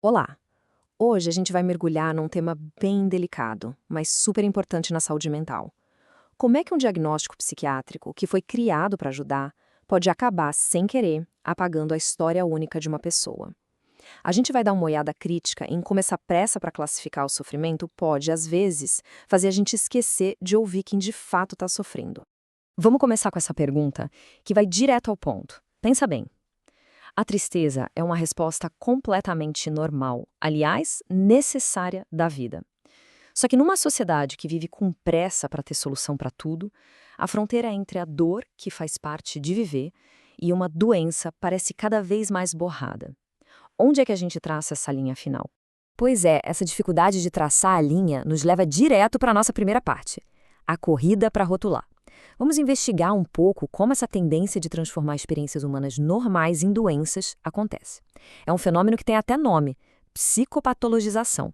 Olá! Hoje a gente vai mergulhar num tema bem delicado, mas super importante na saúde mental. Como é que um diagnóstico psiquiátrico, que foi criado para ajudar, pode acabar, sem querer, apagando a história única de uma pessoa? A gente vai dar uma olhada crítica em como essa pressa para classificar o sofrimento pode, às vezes, fazer a gente esquecer de ouvir quem de fato está sofrendo. Vamos começar com essa pergunta, que vai direto ao ponto. Pensa bem. A tristeza é uma resposta completamente normal, aliás, necessária da vida. Só que numa sociedade que vive com pressa para ter solução para tudo, a fronteira entre a dor, que faz parte de viver, e uma doença parece cada vez mais borrada. Onde é que a gente traça essa linha final? Pois é, essa dificuldade de traçar a linha nos leva direto para a nossa primeira parte, a corrida para rotular. Vamos investigar um pouco como essa tendência de transformar experiências humanas normais em doenças acontece. É um fenômeno que tem até nome: psicopatologização.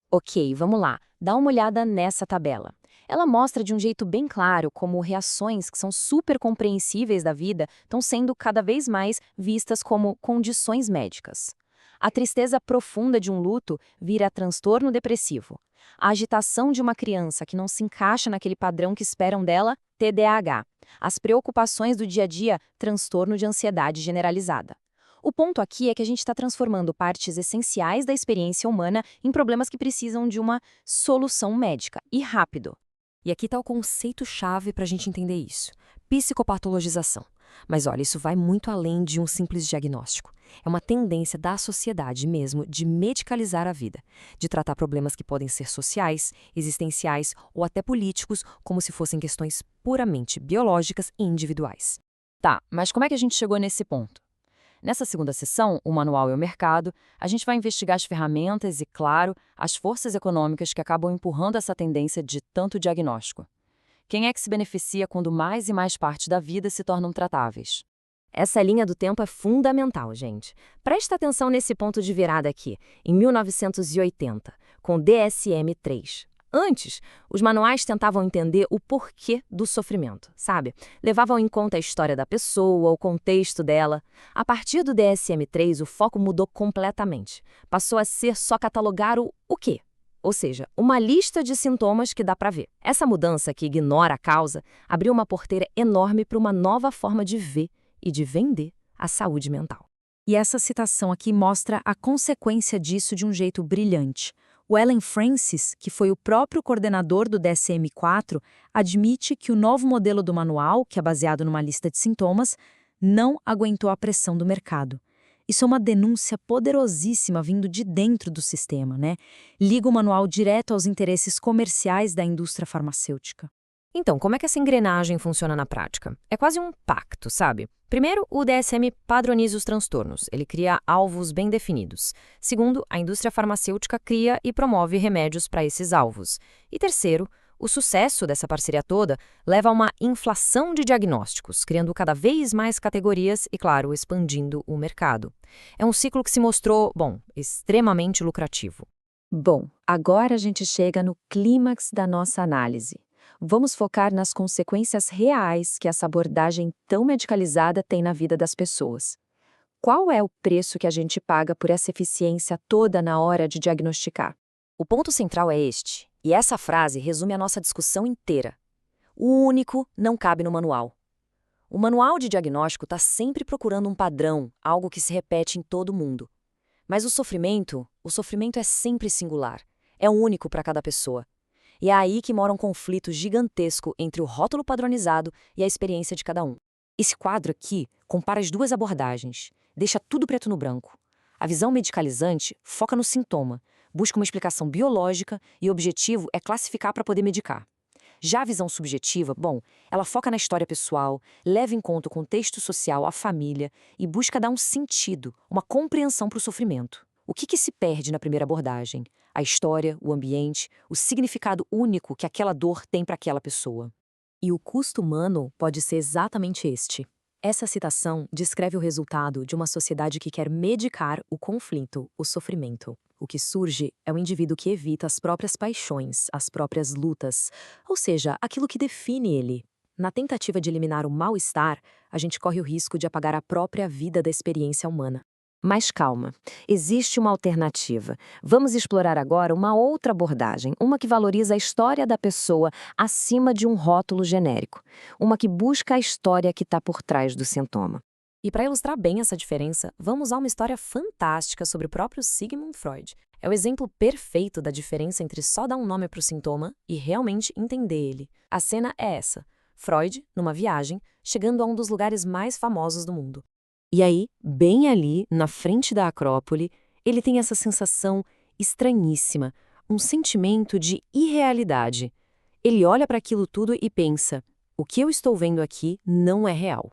Ok, vamos lá. Dá uma olhada nessa tabela. Ela mostra de um jeito bem claro como reações que são super compreensíveis da vida estão sendo cada vez mais vistas como condições médicas. A tristeza profunda de um luto vira transtorno depressivo. A agitação de uma criança que não se encaixa naquele padrão que esperam dela, TDAH. As preocupações do dia a dia, transtorno de ansiedade generalizada. O ponto aqui é que a gente está transformando partes essenciais da experiência humana em problemas que precisam de uma solução médica, e rápido. E aqui está o conceito-chave para a gente entender isso: psicopatologização. Mas olha, isso vai muito além de um simples diagnóstico. É uma tendência da sociedade mesmo de medicalizar a vida, de tratar problemas que podem ser sociais, existenciais ou até políticos, como se fossem questões puramente biológicas e individuais. Tá, mas como é que a gente chegou nesse ponto? Nessa segunda sessão, o Manual e o Mercado, a gente vai investigar as ferramentas e, claro, as forças econômicas que acabam empurrando essa tendência de tanto diagnóstico. Quem é que se beneficia quando mais e mais partes da vida se tornam tratáveis? Essa linha do tempo é fundamental, gente. Presta atenção nesse ponto de virada aqui, em 1980, com o DSM-3. Antes, os manuais tentavam entender o porquê do sofrimento, sabe? Levavam em conta a história da pessoa, o contexto dela. A partir do DSM-3, o foco mudou completamente. Passou a ser só catalogar o quê? Ou seja, uma lista de sintomas que dá para ver. Essa mudança, que ignora a causa, abriu uma porteira enorme para uma nova forma de ver e de vender a saúde mental. E essa citação aqui mostra a consequência disso de um jeito brilhante. O Allen Francis, que foi o próprio coordenador do DSM-4, admite que o novo modelo do manual, que é baseado numa lista de sintomas, não aguentou a pressão do mercado. Isso é uma denúncia poderosíssima vindo de dentro do sistema, né? Liga o manual direto aos interesses comerciais da indústria farmacêutica. Então, como é que essa engrenagem funciona na prática? É quase um pacto, sabe? Primeiro, o DSM padroniza os transtornos. Ele cria alvos bem definidos. Segundo, a indústria farmacêutica cria e promove remédios para esses alvos. E terceiro, o sucesso dessa parceria toda leva a uma inflação de diagnósticos, criando cada vez mais categorias e, claro, expandindo o mercado. É um ciclo que se mostrou, extremamente lucrativo. Bom, agora a gente chega no clímax da nossa análise. Vamos focar nas consequências reais que essa abordagem tão medicalizada tem na vida das pessoas. Qual é o preço que a gente paga por essa eficiência toda na hora de diagnosticar? O ponto central é este, e essa frase resume a nossa discussão inteira. O único não cabe no manual. O manual de diagnóstico está sempre procurando um padrão, algo que se repete em todo mundo. Mas o sofrimento é sempre singular, é único para cada pessoa. E é aí que mora um conflito gigantesco entre o rótulo padronizado e a experiência de cada um. Esse quadro aqui compara as duas abordagens, deixa tudo preto no branco. A visão medicalizante foca no sintoma, busca uma explicação biológica e o objetivo é classificar para poder medicar. Já a visão subjetiva, ela foca na história pessoal, leva em conta o contexto social, a família e busca dar um sentido, uma compreensão para o sofrimento. O que se perde na primeira abordagem? A história, o ambiente, o significado único que aquela dor tem para aquela pessoa. E o custo humano pode ser exatamente este. Essa citação descreve o resultado de uma sociedade que quer medicar o conflito, o sofrimento. O que surge é um indivíduo que evita as próprias paixões, as próprias lutas, ou seja, aquilo que define ele. Na tentativa de eliminar o mal-estar, a gente corre o risco de apagar a própria vida da experiência humana. Mas calma, existe uma alternativa. Vamos explorar agora uma outra abordagem, uma que valoriza a história da pessoa acima de um rótulo genérico, uma que busca a história que está por trás do sintoma. E para ilustrar bem essa diferença, vamos usar uma história fantástica sobre o próprio Sigmund Freud. É o exemplo perfeito da diferença entre só dar um nome para o sintoma e realmente entender ele. A cena é essa: Freud, numa viagem, chegando a um dos lugares mais famosos do mundo. E aí, bem ali, na frente da Acrópole, ele tem essa sensação estranhíssima, um sentimento de irrealidade. Ele olha para aquilo tudo e pensa: o que eu estou vendo aqui não é real.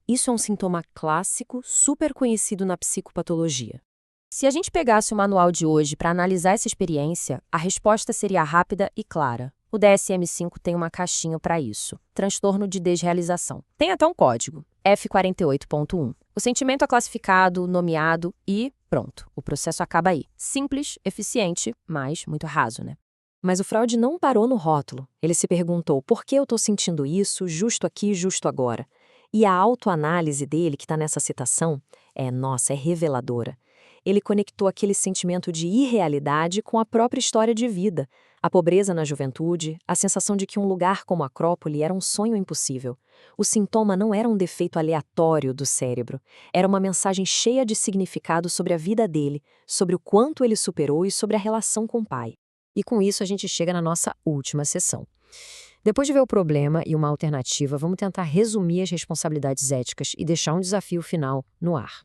Isso é um sintoma clássico, super conhecido na psicopatologia. Se a gente pegasse o manual de hoje para analisar essa experiência, a resposta seria rápida e clara. O DSM-5 tem uma caixinha para isso: transtorno de desrealização. Tem até um código, F48.1. O sentimento é classificado, nomeado e pronto. O processo acaba aí. Simples, eficiente, mas muito raso, né? Mas o Freud não parou no rótulo. Ele se perguntou: por que eu estou sentindo isso justo aqui, justo agora? E a autoanálise dele, que está nessa citação, nossa, é reveladora. Ele conectou aquele sentimento de irrealidade com a própria história de vida, a pobreza na juventude, a sensação de que um lugar como a Acrópole era um sonho impossível. O sintoma não era um defeito aleatório do cérebro, era uma mensagem cheia de significado sobre a vida dele, sobre o quanto ele superou e sobre a relação com o pai. E com isso a gente chega na nossa última sessão. Depois de ver o problema e uma alternativa, vamos tentar resumir as responsabilidades éticas e deixar um desafio final no ar.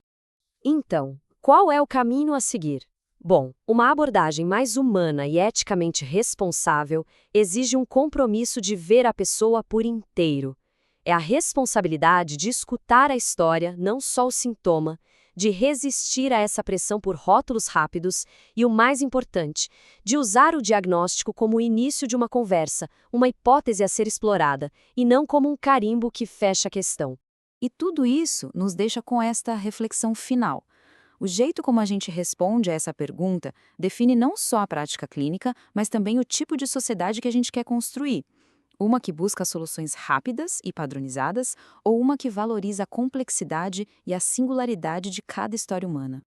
Então, qual é o caminho a seguir? Bom, uma abordagem mais humana e eticamente responsável exige um compromisso de ver a pessoa por inteiro. É a responsabilidade de escutar a história, não só o sintoma, de resistir a essa pressão por rótulos rápidos e, o mais importante, de usar o diagnóstico como o início de uma conversa, uma hipótese a ser explorada, e não como um carimbo que fecha a questão. E tudo isso nos deixa com esta reflexão final. O jeito como a gente responde a essa pergunta define não só a prática clínica, mas também o tipo de sociedade que a gente quer construir. Uma que busca soluções rápidas e padronizadas, ou uma que valoriza a complexidade e a singularidade de cada história humana.